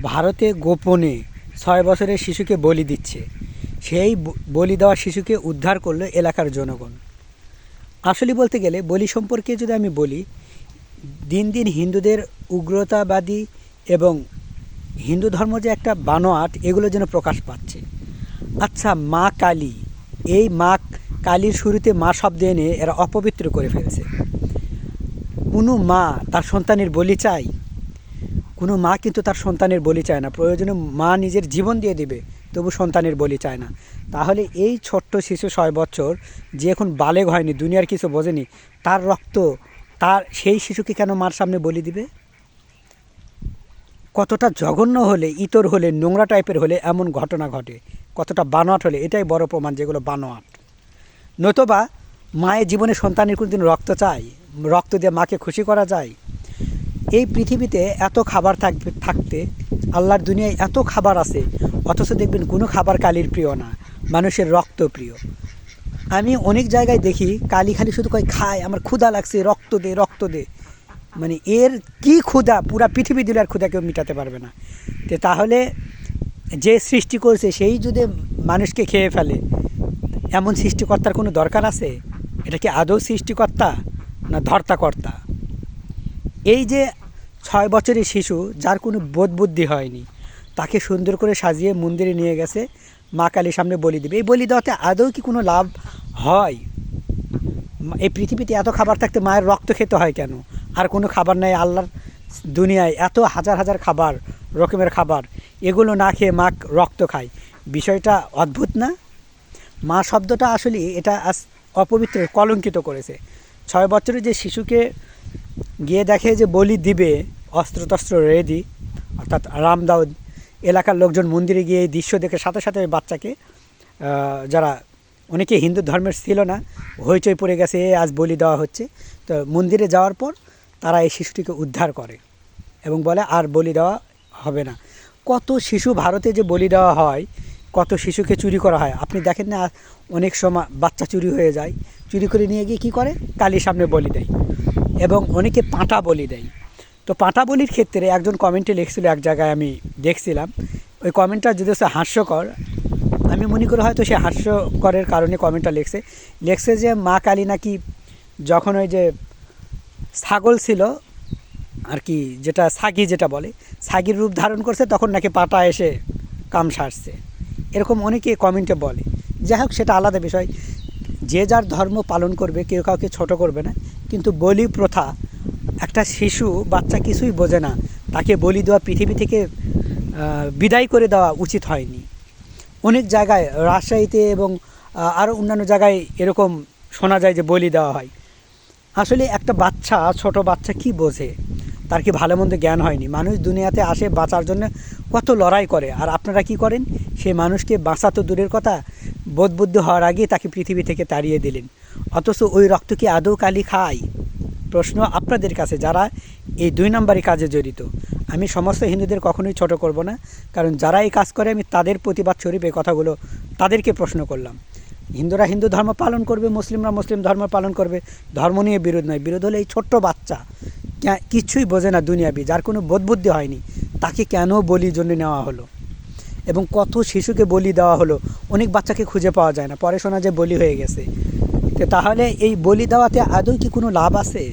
ভারতে গোপনে 6 বছরের শিশুকে বলি দিচ্ছে। সেই বলি দেওয়া শিশুকে উদ্ধার করলো এলাকার জনগণ। আসলে বলতে গেলে বলি সম্পর্কে যদি আমি বলি, দিন দিন হিন্দুদের উগ্রতাবাদী এবং হিন্দু ধর্ম যে একটা বানোয়াট, এগুলো যেন প্রকাশ পাচ্ছে। আচ্ছা, মা কালী, এই মা কালীর শুরুতে মা শব্দ এনে এরা অপবিত্র করে ফেলছে। কোনো মা তার সন্তানের বলি চায়? কোনো মা কিন্তু তার সন্তানের বলি চায় না। প্রয়োজনে মা নিজের জীবন দিয়ে দেবে, তবু সন্তানের বলি চায় না। তাহলে এই ছোট্ট শিশু 6 বছর, যে এখন বালেগ হয়নি, দুনিয়ার কিছু বোঝেনি, তার রক্ত, তার সেই শিশুকে কেন মার সামনে বলি দিবে? কতটা জঘন্য হলে, ইতর হলে, নোংরা টাইপের হলে এমন ঘটনা ঘটে, কতটা বানোয়াট হলে, এটাই বড় প্রমাণ যেগুলো বানোয়াট। নতুবা মায়ের জীবনে সন্তানের কোনোদিন রক্ত চাই? রক্ত দিয়ে মাকে খুশি করা যায়? এই পৃথিবীতে এত খাবার থাকতে, আল্লাহর দুনিয়ায় এত খাবার আছে, অথচ দেখবেন কোনো খাবার কালীর প্রিয় না, মানুষের রক্ত প্রিয়। আমি অনেক জায়গায় দেখি কালী খালি শুধু কয় খায়, আমার ক্ষুধা লাগছে, রক্ত দে, রক্ত দে। মানে এর কি ক্ষুধা, পুরা পৃথিবী দিলে আর ক্ষুধা কেউ মিটাতে পারবে না। তাহলে যে সৃষ্টি করছে সেই যদি মানুষকে খেয়ে ফেলে, এমন সৃষ্টিকর্তার কোনো দরকার আছে? এটা কি আদৌ সৃষ্টিকর্তা না ধর্তাকর্তা? এই যে 6 বছরের শিশু, যার কোনো বোধ বুদ্ধি হয়নি, তাকে সুন্দর করে সাজিয়ে মন্দিরে নিয়ে গেছে মা কালীর সামনে বলি দেবে। এই বলি দেওয়াতে আদৌ কি কোনো লাভ হয়? এই পৃথিবীতে এত খাবার থাকতে মায়ের রক্ত খেতে হয় কেন? আর কোনো খাবার নাই আল্লাহর দুনিয়ায়, এত হাজার হাজার খাবার, রকমের খাবার, এগুলো না খেয়ে মা রক্ত খায়। বিষয়টা অদ্ভুত না? মা শব্দটা আসলে এটা অপবিত্র, কলঙ্কিত করেছে। 6 বছরের যে শিশুকে গিয়ে দেখে যে বলি দিবে, অস্ত্রশস্ত্র রেডি, অর্থাৎ রামদাও এলাকার লোকজন মন্দিরে গিয়ে এই দৃশ্য দেখে সাথে সাথে ওই বাচ্চাকে, যারা অনেকে হিন্দু ধর্মের ছিল না, হইচই পড়ে গেছে, আজ বলি দেওয়া হচ্ছে। তো মন্দিরে যাওয়ার পর তারা এই শিশুটিকে উদ্ধার করে এবং বলে আর বলি দেওয়া হবে না। কত শিশু ভারতে যে বলি দেওয়া হয়, কত শিশুকে চুরি করা হয়। আপনি দেখেন না, অনেক সময় বাচ্চা চুরি হয়ে যায়, চুরি করে নিয়ে গিয়ে কী করে, কালীর সামনে বলি দেয়। এবং অনেকে পাঁঠা বলি দেয়। তো পাঁঠা বলির ক্ষেত্রে একজন কমেন্টে লিখছিল, এক জায়গায় আমি দেখছিলাম, ওই কমেন্টটা যদি সে হাস্যকর, আমি মনে করি হয়তো সে হাস্যকরের কারণে কমেন্টটা লেখছে যে মা কালী নাকি যখন ওই যে ছাগল ছিল আর কি, যেটা ছাগি যেটা বলে, ছাগির রূপ ধারণ করছে, তখন নাকি পাটা এসে কাম সারছে। এরকম অনেকে কমেন্টে বলে। যাই হোক, সেটা আলাদা বিষয়। যে যার ধর্ম পালন করবে, কেউ কাউকে ছোট করবে না। কিন্তু বলি প্রথা, একটা শিশু বাচ্চা কিছুই বোঝে না, তাকে বলি দেওয়া, পৃথিবী থেকে বিদায় করে দেওয়া উচিত হয়নি। অনেক জায়গায়, রাজশাহীতে এবং আরও অন্যান্য জায়গায় এরকম শোনা যায় যে বলি দেওয়া হয়। আসলে একটা বাচ্চা, ছোট বাচ্চা কি বোঝে? তার কি ভালো মন্দ জ্ঞান হয়নি? মানুষ দুনিয়াতে আসে বাঁচার জন্য, কত লড়াই করে, আর আপনারা কি করেন? সেই মানুষকে বাঁচা তো দূরের কথা, বোধ বুদ্ধি হওয়ার আগেই তাকে পৃথিবী থেকে তাড়িয়ে দিলেন। অথচ ওই রক্ত কি আদৌ কালী খায়? প্রশ্ন আপনাদের কাছে, যারা এই 2 নম্বরই কাজে জড়িত। আমি সমস্ত হিন্দুদের কখনোই ছোট করব না, কারণ যারা এই কাজ করে আমি তাদের প্রতিবাদ স্বরূপ এই কথাগুলো তাদেরকে প্রশ্ন করলাম। হিন্দুরা হিন্দু ধর্ম পালন করবে, মুসলিমরা মুসলিম ধর্ম পালন করবে, ধর্ম নিয়ে বিরোধ নয়। বিরোধ হলে এই ছোট্ট বাচ্চা কিছুই বোঝে না দুনিয়াবি, যার কোনো বোধবুদ্ধি হয়নি, তাকে কেন বলির জন্য নেওয়া হলো? এবং কত শিশুকে বলি দেওয়া হলো, অনেক বাচ্চাকে খুঁজে পাওয়া যায় না, পরে শোনা যায় বলি হয়ে গেছে। তাহলে এই বলি দেওয়াতে আদৌ কি কোনো লাভ আছে?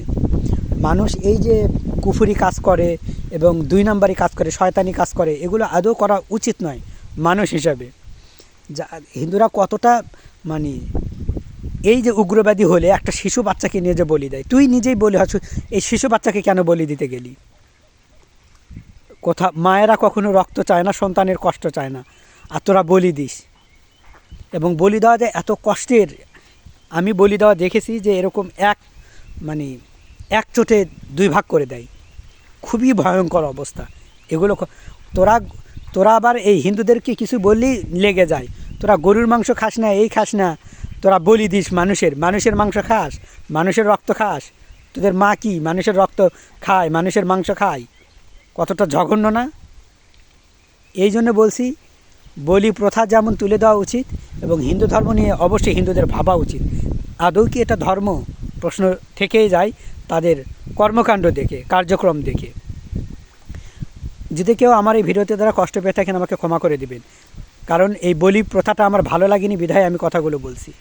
মানুষ এই যে কুফরি কাজ করে এবং 2 নম্বরই কাজ করে, শয়তানি কাজ করে, এগুলো আদৌ করা উচিত নয় মানুষ হিসাবে। হিন্দুরা কতটা মানে, এই যে উগ্রবাদী হলে একটা শিশু বাচ্চাকে নিয়ে যে বলি দেয়, তুই নিজেই বলি হচ্ছ, এই শিশু বাচ্চাকে কেন বলি দিতে গেলি? মায়েরা কখনো রক্ত চায় না, সন্তানের কষ্ট চায় না, আর তোরা বলি দিস। এবং বলি দেওয়া যে এত কষ্টের, আমি বলি দেওয়া দেখেছি যে এরকম মানে এক চোটে 2 ভাগ করে দেয়, খুবই ভয়ঙ্কর অবস্থা। এগুলো তোরা আবার এই হিন্দুদেরকে কিছু বললেই লেগে যায়, তোরা গরুর মাংস খাস না, এই খাস না, তোরা বলি দিস মানুষের মাংস খাস, মানুষের রক্ত খাস। তোদের মা কি মানুষের রক্ত খায়, মানুষের মাংস খায়? কতটা জঘন্য না? এই জন্য বলছি, বলি প্রথা যেমন তুলে দেওয়া উচিত, এবং হিন্দু ধর্ম নিয়ে অবশ্যই হিন্দুদের ভাবা উচিত। আদৌ কি এটা ধর্ম? প্রশ্ন থেকেই যায় তাদের কর্মকাণ্ড দেখে, কার্যক্রম দেখে। যদি কেউ আমার এই ভিডিওতে দ্বারা কষ্ট পেয়ে থাকেন আমাকে ক্ষমা করে দিবেন, কারণ এই বলি প্রথাটা আমার ভালো লাগেনি বিধায় আমি কথাগুলো বলছি।